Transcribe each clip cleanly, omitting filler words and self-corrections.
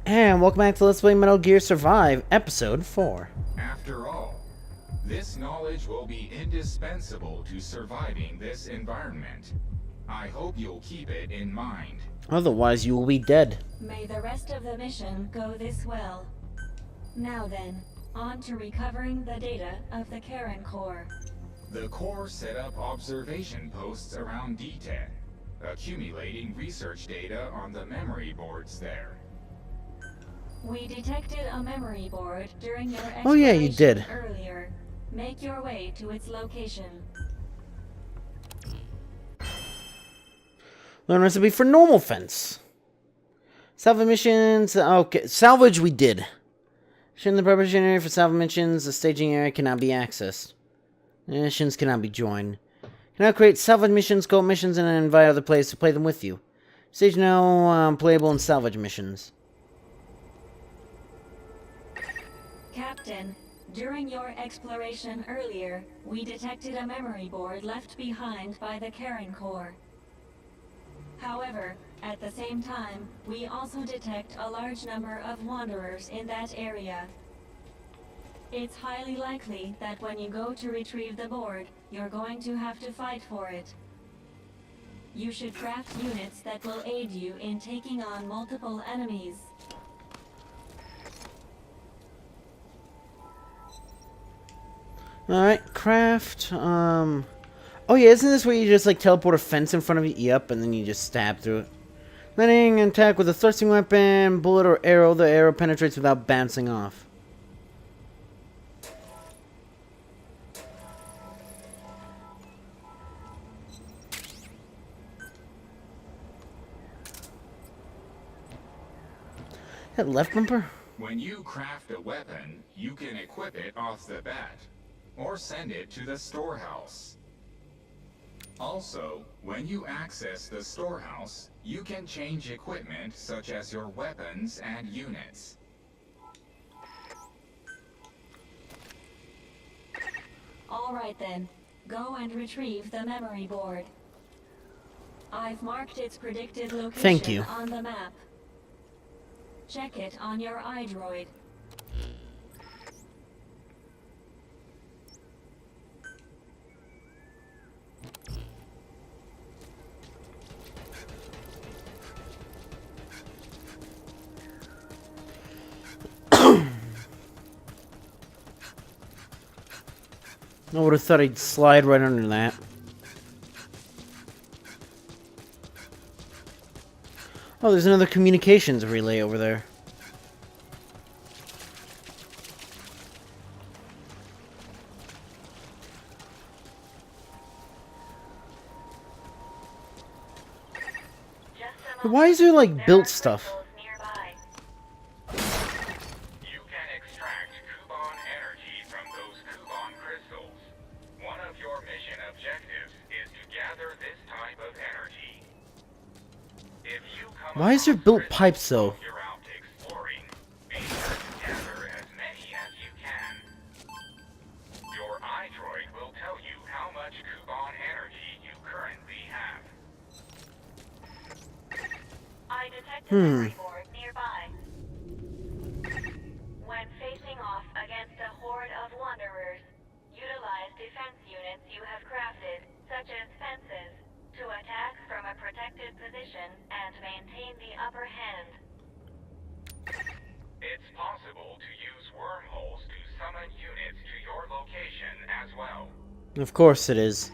And welcome back to Let's Play Metal Gear Survive, Episode 4. After all, this knowledge will be indispensable to surviving this environment. I hope you'll keep it in mind. Otherwise, you will be dead. May the rest of the mission go this well. Now then, on to recovering the data of the Karen Core. The Core set up observation posts around D10, accumulating research data on the memory boards there. We detected a memory board during your exploration Oh yeah, you did. earlier. Make your way to its location. Learn recipe for normal fence. Salvage missions. Okay, salvage we did. In the preparation area for salvage missions, the staging area cannot be accessed. Missions cannot be joined. Cannot create salvage missions, co-op missions, and invite other players to play them with you. Stage now playable in salvage missions. Captain, during your exploration earlier, we detected a memory board left behind by the Karen Core. However, at the same time, we also detect a large number of wanderers in that area. It's highly likely that when you go to retrieve the board, you're going to have to fight for it. You should craft units that will aid you in taking on multiple enemies. Alright, craft, Oh yeah, isn't this where you just, like, teleport a fence in front of you? Yep, and then you just stab through it. Landing and attack with a thrusting weapon, bullet or arrow. The arrow penetrates without bouncing off. That left bumper? When you craft a weapon, you can equip it off the bat, or send it to the storehouse. Also, when you access the storehouse, you can change equipment such as your weapons and units. All right then, go and retrieve the memory board. I've marked its predicted location Thank you. on the map. Check it on your iDroid. I would have thought I'd slide right under that. Oh, there's another communications relay over there. Why is there, like, built stuff? You can extract Kuban energy from those Kuban crystals. One of your mission objectives is to gather this type of energy. If you come Why is there across built crystals pipes, though? while you're out exploring, be sure to gather as many as you can. Your iDroid will tell you how much Kuban energy you currently have. I detect a memory board nearby. When facing off against a horde of wanderers, utilize defense units you have crafted, such as fences, to attack from a protected position and maintain the upper hand. It's possible to use wormholes to summon units to your location as well. Of course it is.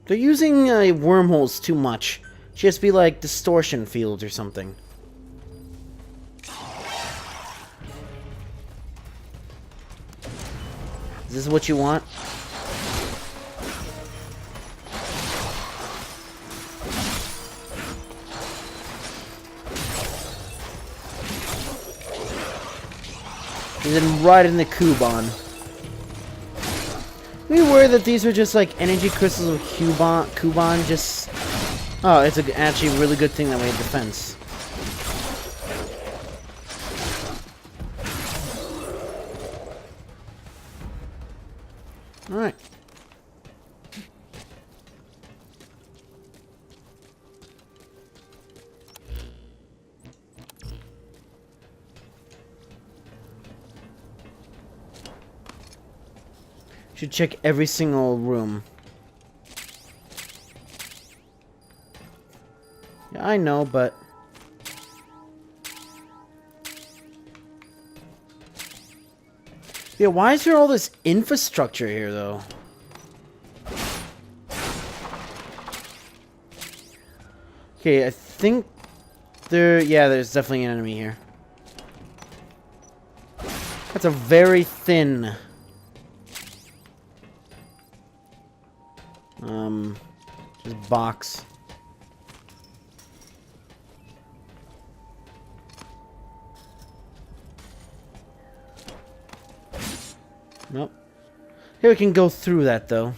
They're using wormholes too much. Just be like distortion fields or something. Is this what you want? And then right in the Kuban. Are you aware that these are just like energy crystals of Kuban just... Oh, it's actually a really good thing that we have defense. Alright. Should check every single room. Yeah, I know, but... Yeah, why is there all this infrastructure here, though? Okay, I think there... Yeah, there's definitely an enemy here. That's a very thin... just box. Nope. Here we can go through that, though.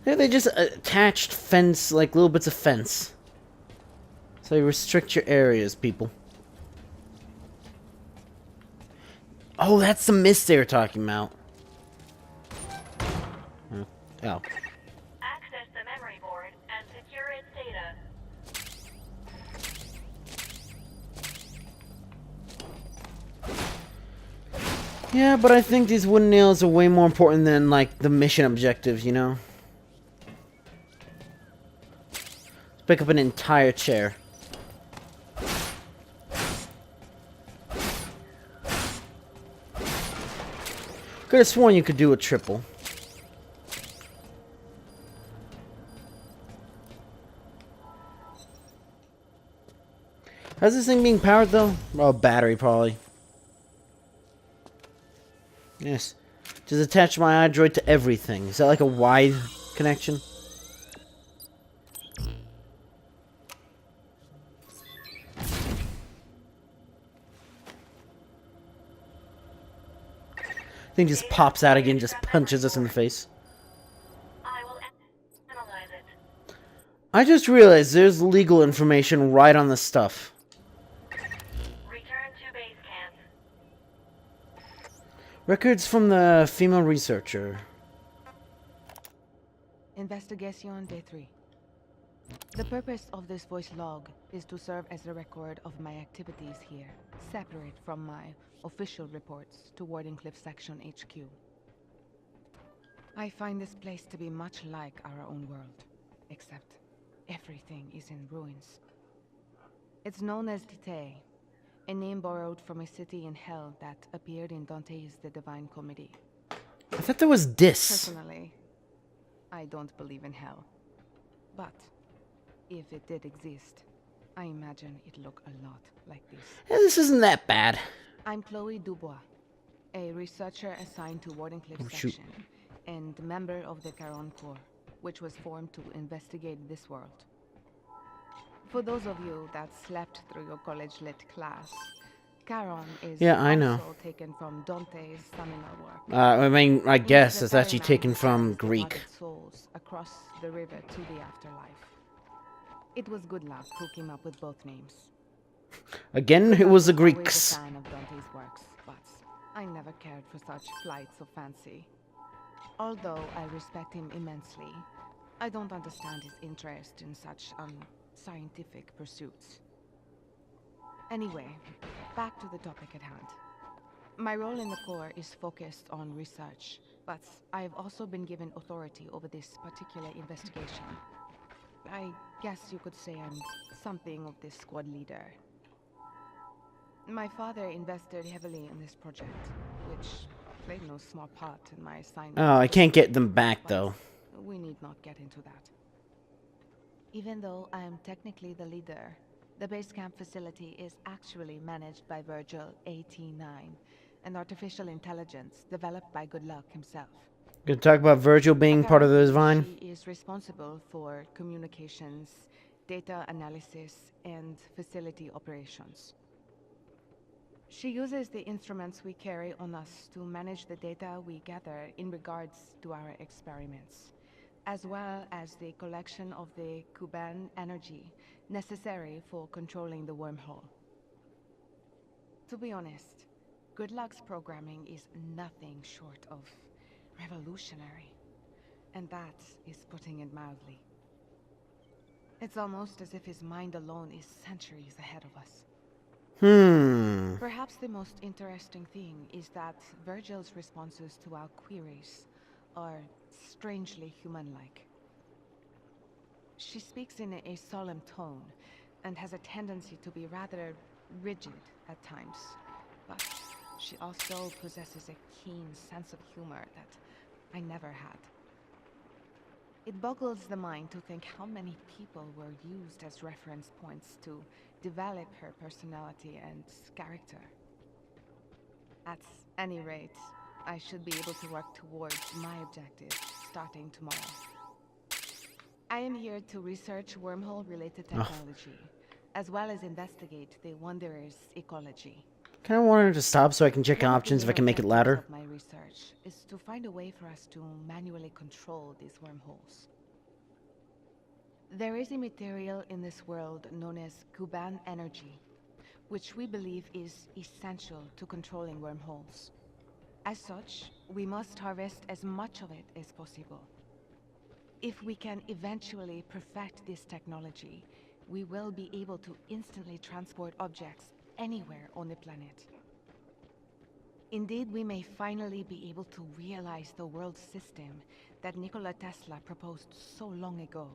Here they just attached fence, like little bits of fence. So you restrict your areas, people. Oh, that's the mist they were talking about. Oh. Access the memory board and secure its data. Yeah, but I think these wooden nails are way more important than, like, the mission objectives, you know? Let's pick up an entire chair. Could have sworn you could do a triple. How's this thing being powered, though? Oh, battery, probably. Yes. Just attach my iDroid to everything. Is that like a wide connection? Thing just pops out again, just punches us in the face. I will analyze it. I just realized there's legal information right on the stuff. Return to base camp. Records from the female researcher. Investigation Day 3. The purpose of this voice log is to serve as a record of my activities here, separate from my official reports to Wardenclyffe Section HQ. I find this place to be much like our own world, except everything is in ruins. It's known as Dite, a name borrowed from a city in Hell that appeared in Dante's The Divine Comedy. I thought there was Dis. Personally, I don't believe in hell. But if it did exist, I imagine it looked a lot like this. Yeah, this isn't that bad. I'm Chloe Dubois, a researcher assigned to Wardenclyffe Oh, shoot. Section and member of the Caron Corps, which was formed to investigate this world. For those of you that slept through your college lit class, Caron is Yeah, I know. also taken from Dante's seminal work. I mean, I guess He's it's the actually ferryman taken who from carries the Greek. departed souls across the river to the afterlife. It was good luck who came up with both names. Again, it was the I'm always Greeks. a fan of Dante's works, but I never cared for such flights of fancy. Although I respect him immensely, I don't understand his interest in such unscientific pursuits. Anyway, back to the topic at hand. My role in the Corps is focused on research, but I have also been given authority over this particular investigation. I guess you could say I'm something of this squad leader. My father invested heavily in this project, which played no small part in my assignment. Oh, I can't get them back, though. We need not get into that. Even though I am technically the leader, the base camp facility is actually managed by Virgil AT9, an artificial intelligence developed by Good Luck himself. Gonna talk about Virgil being part of the Apparently, Divine? She is responsible for communications, data analysis, and facility operations. She uses the instruments we carry on us to manage the data we gather in regards to our experiments, as well as the collection of the Kuban energy necessary for controlling the wormhole. To be honest, Good Luck's programming is nothing short of revolutionary, and that is putting it mildly. It's almost as if his mind alone is centuries ahead of us. Perhaps the most interesting thing is that Virgil's responses to our queries are strangely human-like. She speaks in a solemn tone and has a tendency to be rather rigid at times, but she also possesses a keen sense of humor that I never had. It boggles the mind to think how many people were used as reference points to develop her personality and character. At any rate, I should be able to work towards my objective starting tomorrow. I am here to research wormhole-related technology, as well as investigate the Wanderer's ecology. Kind of want her to stop so I can check options if I can make it louder. My research is to find a way for us to manually control these wormholes. There is a material in this world known as Kuban energy, which we believe is essential to controlling wormholes. As such, we must harvest as much of it as possible. If we can eventually perfect this technology, we will be able to instantly transport objects anywhere on the planet. Indeed, we may finally be able to realize the world system that Nikola Tesla proposed so long ago.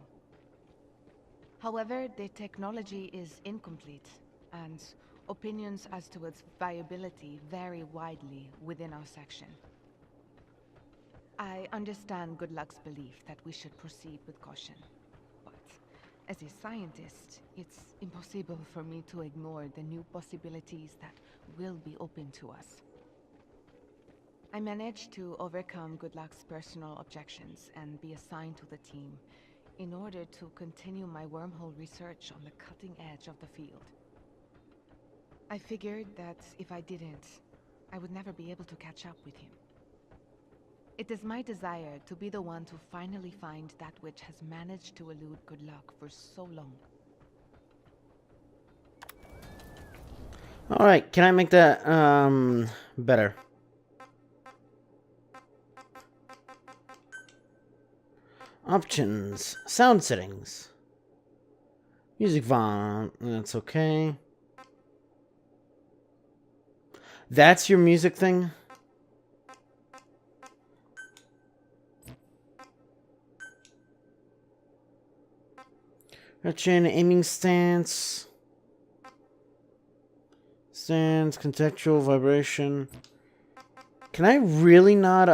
However, the technology is incomplete, and opinions as to its viability vary widely within our section. I understand Goodluck's belief that we should proceed with caution, but as a scientist, it's impossible for me to ignore the new possibilities that will be open to us. I managed to overcome Goodluck's personal objections and be assigned to the team in order to continue my wormhole research on the cutting edge of the field. I figured that if I didn't, I would never be able to catch up with him. It is my desire to be the one to finally find that which has managed to elude Goodluck for so long. Alright, can I make that, better? Options. Sound settings. Music volume. That's okay. That's your music thing? Direction, aiming stance. Stance, contextual, vibration. Can I really not,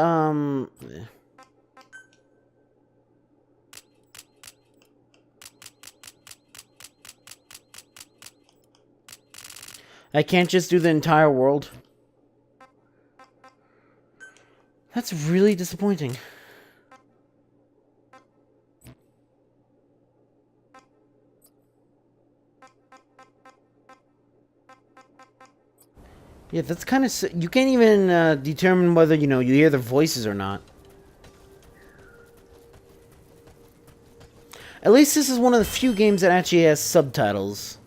I can't just do the entire world? That's really disappointing. Yeah, that's kind of... You can't even determine whether, you know, you hear their voices or not. At least this is one of the few games that actually has subtitles.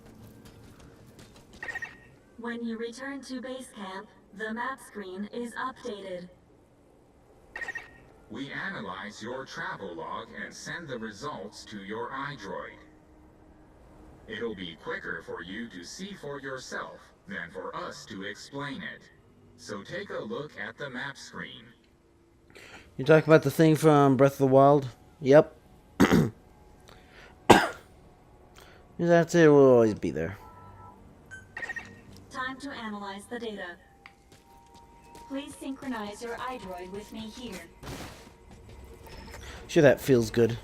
When you return to base camp, the map screen is updated. We analyze your travel log and send the results to your iDroid. It'll be quicker for you to see for yourself than for us to explain it. So take a look at the map screen. You talk about the thing from Breath of the Wild? Yep. That's it, will always be there. Time to analyze the data. Please synchronize your iDroid with me here. Sure, that feels good.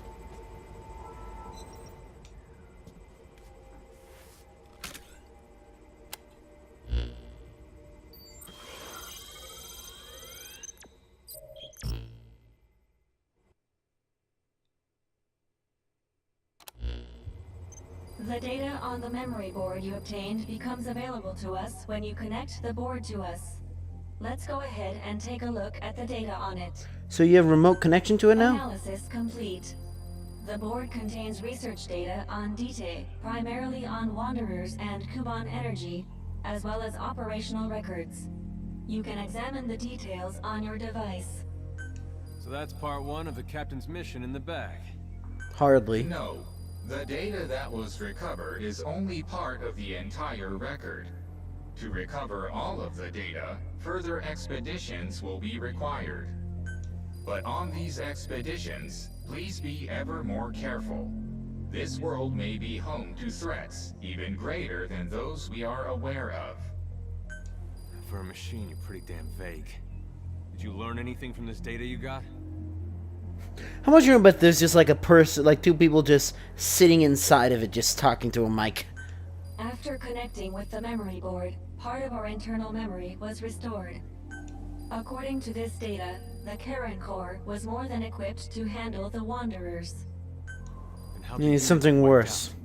The data on the memory board you obtained becomes available to us when you connect the board to us. Let's go ahead and take a look at the data on it. So you have remote connection to it now? Analysis complete. The board contains research data on Dite, primarily on Wanderers and Kuban energy, as well as operational records. You can examine the details on your device. So that's part one of the captain's mission in the bag. Hardly. No. The data that was recovered is only part of the entire record. To recover all of the data, further expeditions will be required. But on these expeditions, please be ever more careful. This world may be home to threats even greater than those we are aware of. For a machine, you're pretty damn vague. Did you learn anything from this data you got? How much you know about there's just like a person, like two people just sitting inside of it, just talking to a mic? After connecting with the memory board, part of our internal memory was restored. According to this data, the Karen core was more than equipped to handle the Wanderers. And how Need something worse.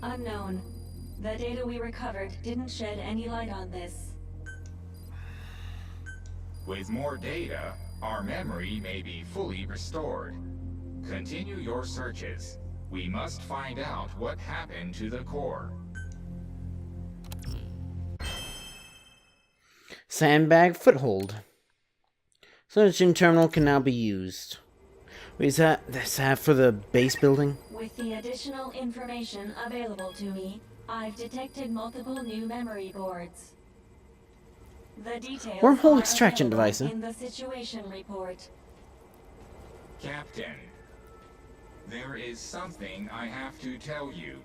Unknown. The data we recovered didn't shed any light on this. With more data, our memory may be fully restored. Continue your searches. We must find out what happened to the core. Sandbag foothold. Searching terminal can now be used. Wait, is that for the base building? With the additional information available to me, I've detected multiple new memory boards. The details Wormhole are extraction available device, huh? in the situation report. Captain, there is something I have to tell you.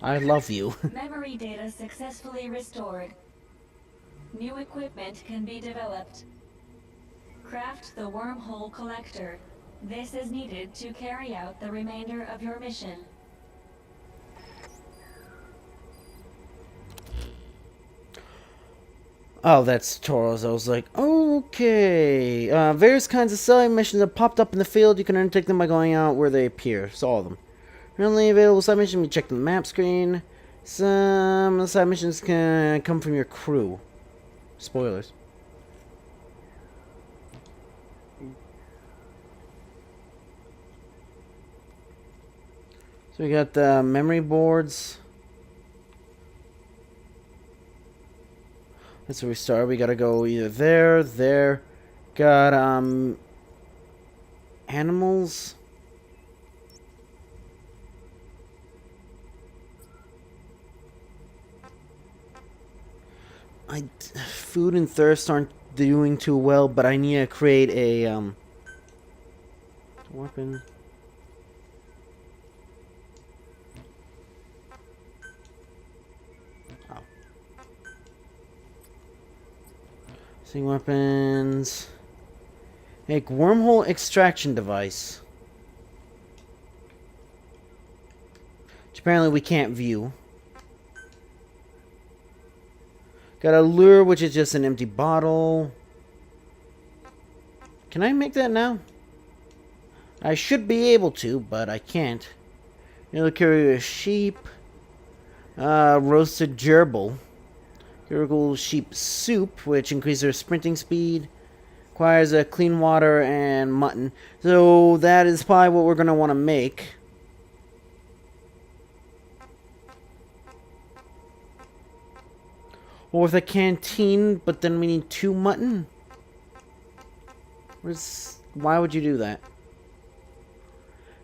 I love you. Memory data successfully restored. New equipment can be developed. Craft the wormhole collector. This is needed to carry out the remainder of your mission. Oh, that's tutorials. I was like, okay. Various kinds of side missions have popped up in the field. You can undertake them by going out where they appear. So all of them. Currently available side missions, be checked on the map screen. Some of the side missions can come from your crew. Spoilers. So we got the memory boards. That's where we start. We gotta go either there. Got, animals. Food and thirst aren't doing too well, but I need to create a, weapon. Seeing weapons. Make wormhole extraction device. Which apparently we can't view. Got a lure, which is just an empty bottle. Can I make that now? I should be able to, but I can't. You'll carry a sheep. Roasted gerbil. Curricle sheep soup, which increases their sprinting speed. Requires clean water and mutton. So that is probably what we're going to want to make. Or with a canteen, but then we need 2 mutton. Why would you do that?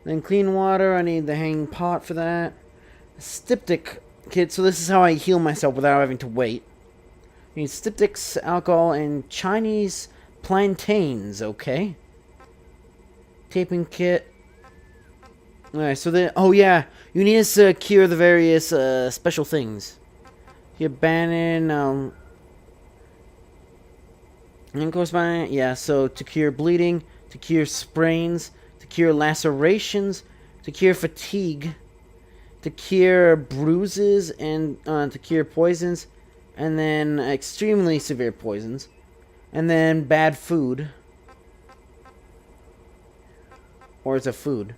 Then clean water, I need the hanging pot for that. Styptic kit, so this is how I heal myself without having to wait. I need styptics, alcohol, and Chinese plantains, okay. Taping kit. Alright, so then, oh yeah, you need to secure the various special things. You abandon, and corresponding, yeah, so to cure bleeding, to cure sprains, to cure lacerations, to cure fatigue, to cure bruises, and to cure poisons, and then extremely severe poisons, and then bad food. Or is it food?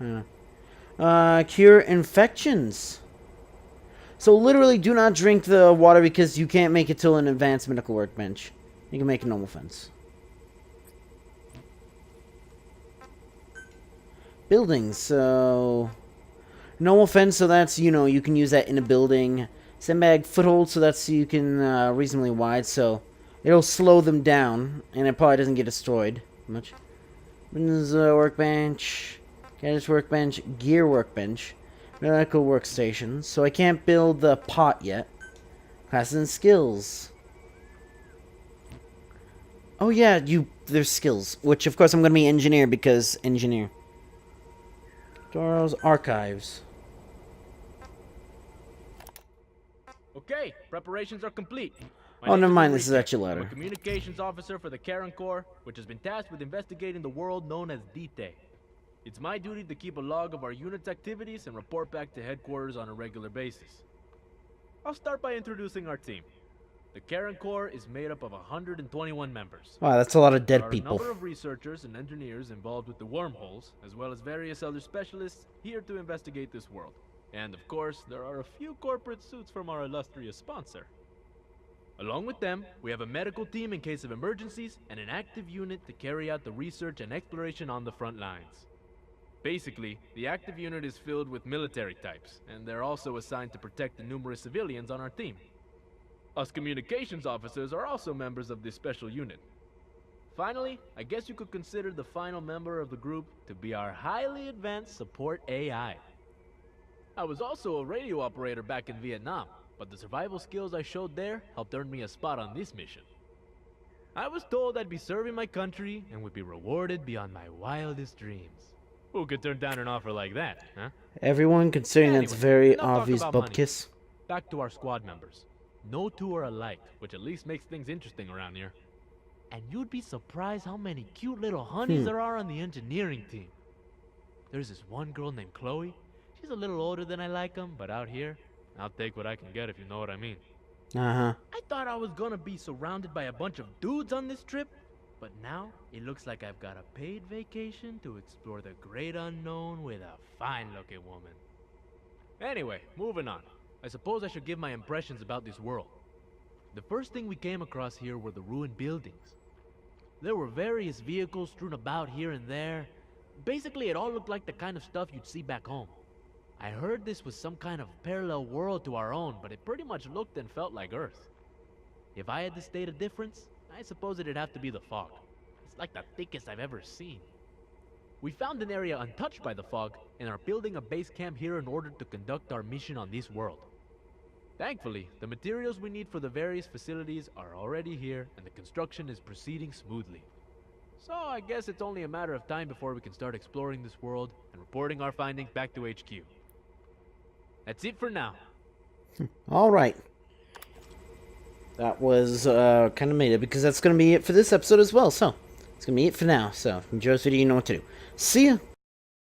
I don't know. Cure infections. So literally do not drink the water because you can't make it till an advanced medical workbench. You can make a normal fence. Buildings, so... normal fence, so that's, you know, you can use that in a building. Sandbag foothold, so that's you can reasonably wide, so it'll slow them down, and it probably doesn't get destroyed much. Windows workbench, gadgets workbench, gear workbench. Medical workstation. So I can't build the pot yet. Classes and skills. Oh yeah, there's skills. Which of course I'm gonna be engineer because engineer. Doro's archives. Okay, preparations are complete. Oh, never mind, this is Enrique. actually I'm louder. a communications officer for the Karen Corps, which has been tasked with investigating the world known as Dite. It's my duty to keep a log of our unit's activities and report back to headquarters on a regular basis. I'll start by introducing our team. The Karen Corps is made up of 121 members. Wow, that's a lot of There dead are a people. number of researchers and engineers involved with the wormholes, as well as various other specialists here to investigate this world. And of course, there are a few corporate suits from our illustrious sponsor. Along with them, we have a medical team in case of emergencies and an active unit to carry out the research and exploration on the front lines. Basically, the active unit is filled with military types, and they're also assigned to protect the numerous civilians on our team. Us communications officers are also members of this special unit. Finally, I guess you could consider the final member of the group to be our highly advanced support AI. I was also a radio operator back in Vietnam, but the survival skills I showed there helped earn me a spot on this mission. I was told I'd be serving my country and would be rewarded beyond my wildest dreams. Who could turn down an offer like that, huh? Everyone considering that's Anyway, very enough talk obvious about money. bupkis. Back to our squad members. No two are alike, which at least makes things interesting around here. And you'd be surprised how many cute little honeys there are on the engineering team. There's this one girl named Chloe. She's a little older than I like them, but out here, I'll take what I can get if you know what I mean. Uh-huh. I thought I was gonna be surrounded by a bunch of dudes on this trip, but now it looks like I've got a paid vacation to explore the great unknown with a fine-looking woman. Anyway, moving on. I suppose I should give my impressions about this world. The first thing we came across here were the ruined buildings. There were various vehicles strewn about here and there. Basically, it all looked like the kind of stuff you'd see back home. I heard this was some kind of parallel world to our own, but it pretty much looked and felt like Earth. If I had to state a difference, I suppose it'd have to be the fog. It's like the thickest I've ever seen. We found an area untouched by the fog and are building a base camp here in order to conduct our mission on this world. Thankfully, the materials we need for the various facilities are already here and the construction is proceeding smoothly. So I guess it's only a matter of time before we can start exploring this world and reporting our findings back to HQ. That's it for now. Alright. That was kind of made it because that's going to be it for this episode as well. So, it's going to be it for now. So, if you enjoy this video, you know what to do. See ya!